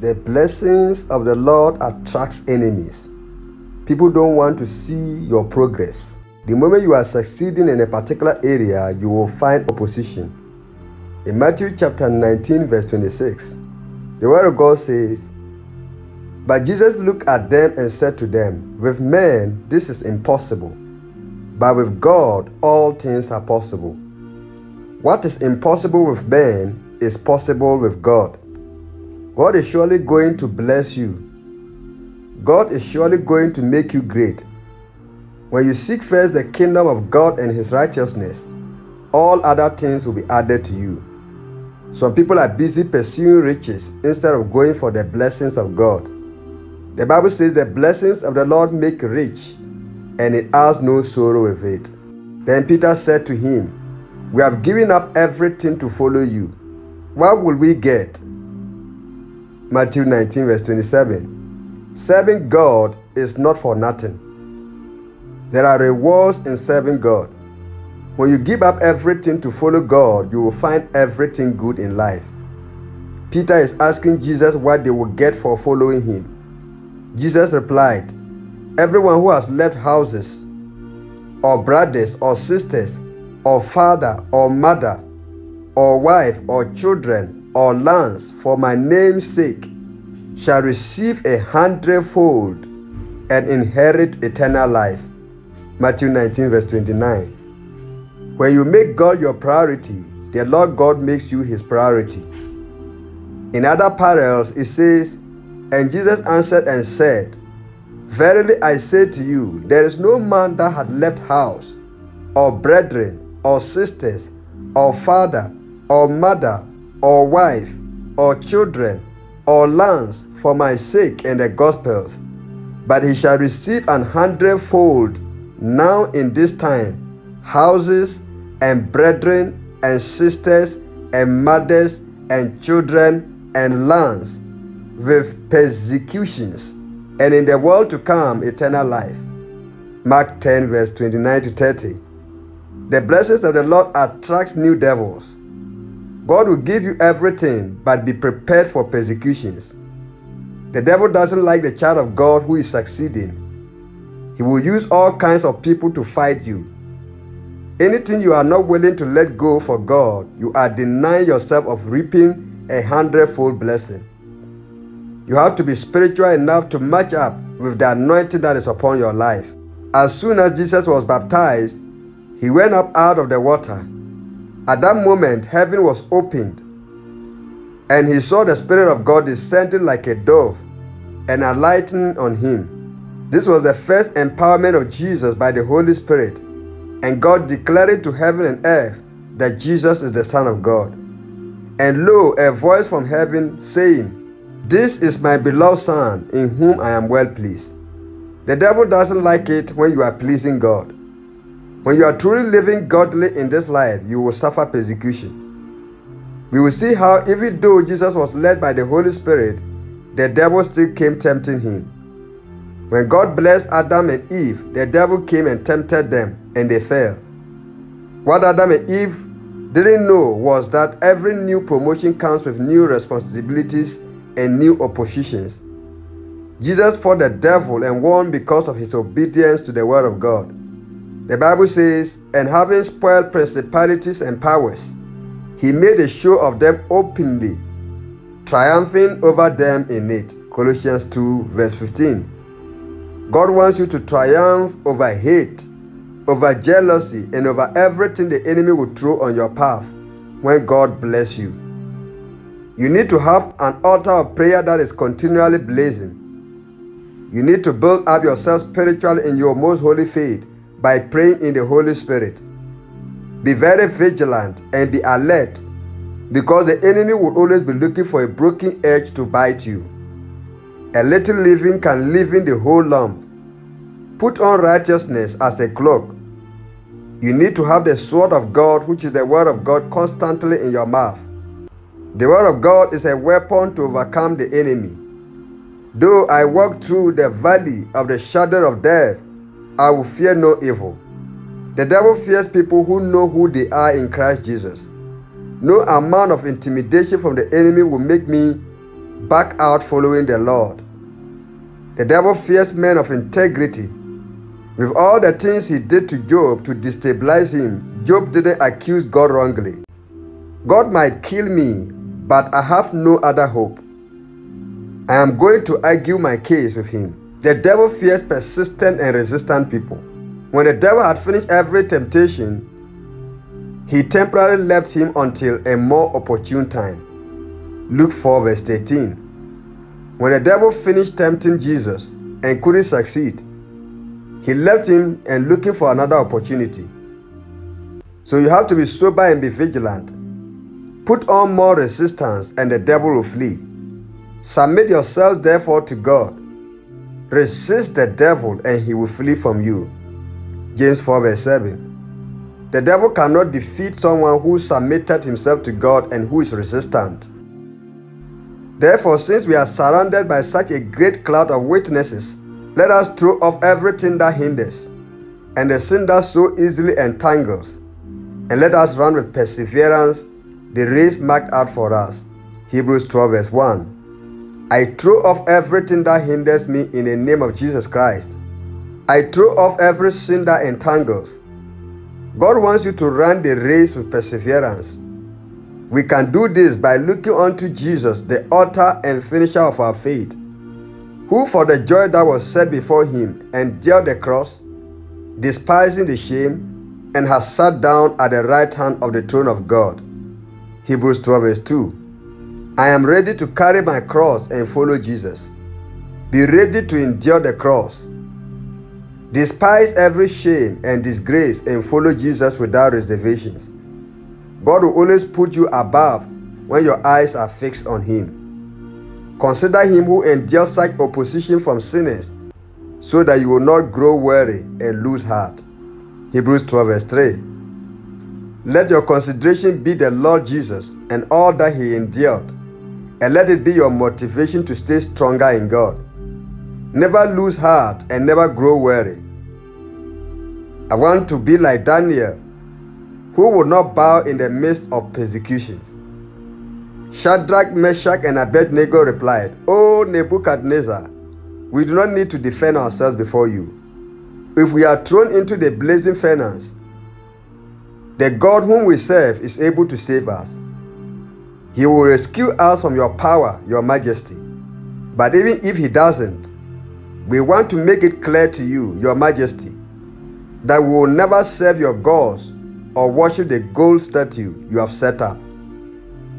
The blessings of the Lord attracts enemies. People don't want to see your progress. The moment you are succeeding in a particular area, you will find opposition. In Matthew chapter 19 verse 26, the word of God says, "But Jesus looked at them and said to them, with men this is impossible, but with God all things are possible." What is impossible with men is possible with God. God is surely going to bless you. God is surely going to make you great. When you seek first the kingdom of God and His righteousness, all other things will be added to you. Some people are busy pursuing riches instead of going for the blessings of God. The Bible says the blessings of the Lord make rich, and it has no sorrow with it. Then Peter said to him, "We have given up everything to follow you. What will we get?" Matthew 19 verse 27. Serving God is not for nothing. There are rewards in serving God. When you give up everything to follow God, you will find everything good in life. Peter is asking Jesus what they will get for following him. Jesus replied, "Everyone who has left houses, or brothers, or sisters, or father, or mother, or wife, or children, or lands for my name's sake shall receive 100-fold and inherit eternal life." Matthew 19 verse 29. When you make God your priority, the Lord God makes you His priority. In other parallels, it says, "And Jesus answered and said, Verily I say to you, there is no man that hath left house, or brethren, or sisters, or father, or mother, or wife, or children, or lands for my sake and the gospel's, but he shall receive 100-fold now in this time, houses, and brethren, and sisters, and mothers, and children, and lands, with persecutions, and in the world to come eternal life." Mark 10 verse 29 to 30. The blessings of the Lord attracts new devils. God will give you everything, but be prepared for persecutions. The devil doesn't like the child of God who is succeeding. He will use all kinds of people to fight you. Anything you are not willing to let go for God, you are denying yourself of reaping 100-fold blessing. You have to be spiritual enough to match up with the anointing that is upon your life. As soon as Jesus was baptized, He went up out of the water. At that moment, heaven was opened, and He saw the Spirit of God descending like a dove and alighting on Him. This was the first empowerment of Jesus by the Holy Spirit, and God declaring to heaven and earth that Jesus is the Son of God. And lo, a voice from heaven saying, "This is my beloved Son, in whom I am well pleased." The devil doesn't like it when you are pleasing God. When you are truly living godly in this life, you will suffer persecution. We will see how even though Jesus was led by the Holy Spirit, the devil still came tempting Him. When God blessed Adam and Eve, the devil came and tempted them, and they fell. What Adam and Eve didn't know was that every new promotion comes with new responsibilities and new oppositions. Jesus fought the devil and won because of his obedience to the word of God. The Bible says, "And having spoiled principalities and powers, He made a show of them openly, triumphing over them in it." Colossians 2 verse 15. God wants you to triumph over hate, over jealousy, and over everything the enemy will throw on your path when God bless you. You need to have an altar of prayer that is continually blazing. You need to build up yourself spiritually in your most holy faith by praying in the Holy Spirit. Be very vigilant and be alert, because the enemy will always be looking for a broken edge to bite you. A little leaven can leaven the whole lump. Put on righteousness as a cloak. You need to have the sword of God, which is the word of God, constantly in your mouth. The word of God is a weapon to overcome the enemy. "Though I walk through the valley of the shadow of death, I will fear no evil." The devil fears people who know who they are in Christ Jesus. No amount of intimidation from the enemy will make me back out following the Lord. The devil fears men of integrity. With all the things he did to Job to destabilize him, Job didn't accuse God wrongly. God might kill me, but I have no other hope. I am going to argue my case with him. The devil fears persistent and resistant people. When the devil had finished every temptation, he temporarily left him until a more opportune time. Luke 4 verse 13. When the devil finished tempting Jesus and couldn't succeed, he left him and looking for another opportunity. So you have to be sober and be vigilant. Put on more resistance and the devil will flee. Submit yourselves therefore to God. Resist the devil and he will flee from you. James 4 verse 7. The devil cannot defeat someone who submitted himself to God and who is resistant. Therefore, since we are surrounded by such a great cloud of witnesses, let us throw off everything that hinders and the sin that so easily entangles, and let us run with perseverance the race marked out for us. Hebrews 12 verse 1. I throw off everything that hinders me in the name of Jesus Christ. I throw off every sin that entangles. God wants you to run the race with perseverance. We can do this by looking unto Jesus, the author and finisher of our faith, who for the joy that was set before him endured the cross, despising the shame, and has sat down at the right hand of the throne of God. Hebrews 12 verse 2. I am ready to carry my cross and follow Jesus. Be ready to endure the cross. Despise every shame and disgrace and follow Jesus without reservations. God will always put you above when your eyes are fixed on him. Consider him who endures such opposition from sinners, so that you will not grow weary and lose heart. Hebrews 12 verse 3. Let your consideration be the Lord Jesus and all that he endured, and let it be your motivation to stay stronger in God. Never lose heart and never grow weary. I want to be like Daniel, who would not bow in the midst of persecutions. Shadrach, Meshach, and Abednego replied, O Nebuchadnezzar, we do not need to defend ourselves before you. If we are thrown into the blazing furnace, the God whom we serve is able to save us. He will rescue us from your power, your majesty. But even if he doesn't, we want to make it clear to you, your majesty, that we will never serve your gods or worship the gold statue you have set up.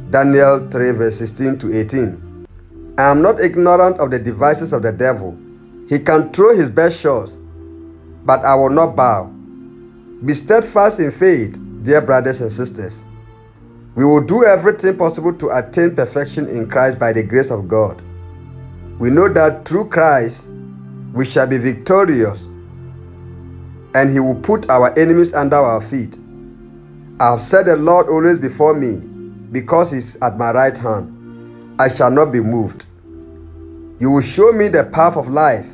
Daniel 3 verse 16 to 18. I am not ignorant of the devices of the devil. He can throw his best shots, but I will not bow. Be steadfast in faith, dear brothers and sisters. We will do everything possible to attain perfection in Christ by the grace of God. We know that through Christ we shall be victorious, and he will put our enemies under our feet. I have set the Lord always before me, because he is at my right hand. I shall not be moved. You will show me the path of life.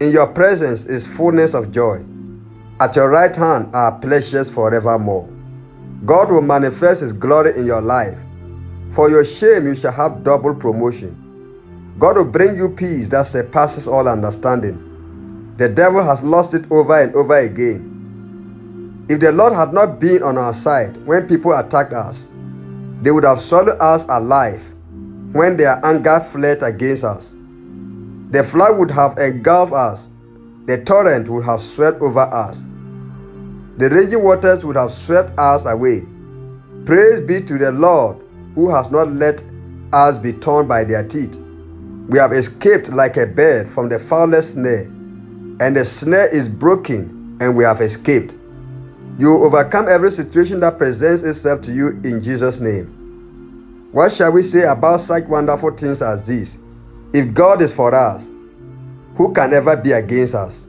In your presence is fullness of joy. At your right hand are pleasures forevermore. God will manifest his glory in your life. For your shame you shall have double promotion. God will bring you peace that surpasses all understanding. The devil has lost it over and over again. If the Lord had not been on our side when people attacked us, they would have swallowed us alive when their anger fled against us. The flood would have engulfed us. The torrent would have swept over us. The raging waters would have swept us away. Praise be to the Lord, who has not let us be torn by their teeth. We have escaped like a bird from the foulest snare, and the snare is broken, and we have escaped. You will overcome every situation that presents itself to you in Jesus' name. What shall we say about such wonderful things as these? If God is for us, who can ever be against us?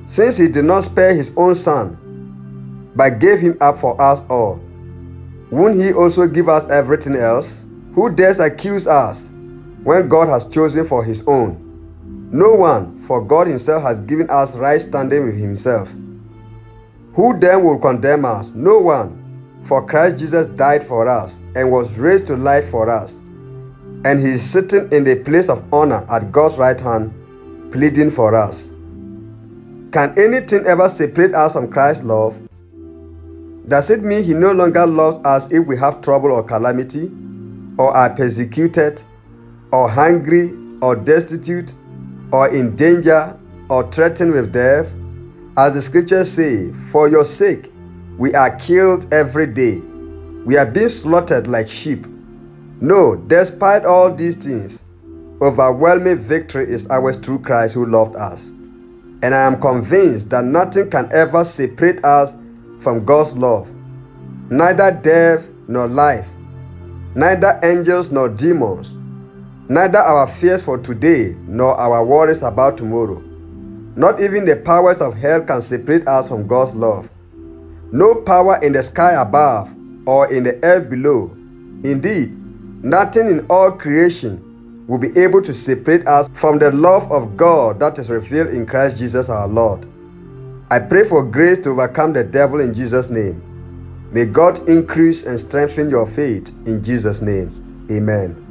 Since he did not spare his own son, but gave him up for us all, won't he also give us everything else? Who dares accuse us when God has chosen for his own? No one, for God himself has given us right standing with himself. Who then will condemn us? No one, for Christ Jesus died for us and was raised to life for us. and he is sitting in the place of honor at God's right hand, pleading for us. Can anything ever separate us from Christ's love? Does it mean he no longer loves us if we have trouble or calamity, or are persecuted, or hungry, or destitute, or in danger, or threatened with death? As the scriptures say, for your sake we are killed every day. We are being slaughtered like sheep. No, despite all these things, overwhelming victory is ours through Christ who loved us. And I am convinced that nothing can ever separate us from God's love. Neither death nor life, neither angels nor demons, neither our fears for today nor our worries about tomorrow. Not even the powers of hell can separate us from God's love. No power in the sky above or in the earth below. Indeed, nothing in all creation will be able to separate us from the love of God that is revealed in Christ Jesus our Lord. I pray for grace to overcome the devil in Jesus' name. May God increase and strengthen your faith in Jesus' name. Amen.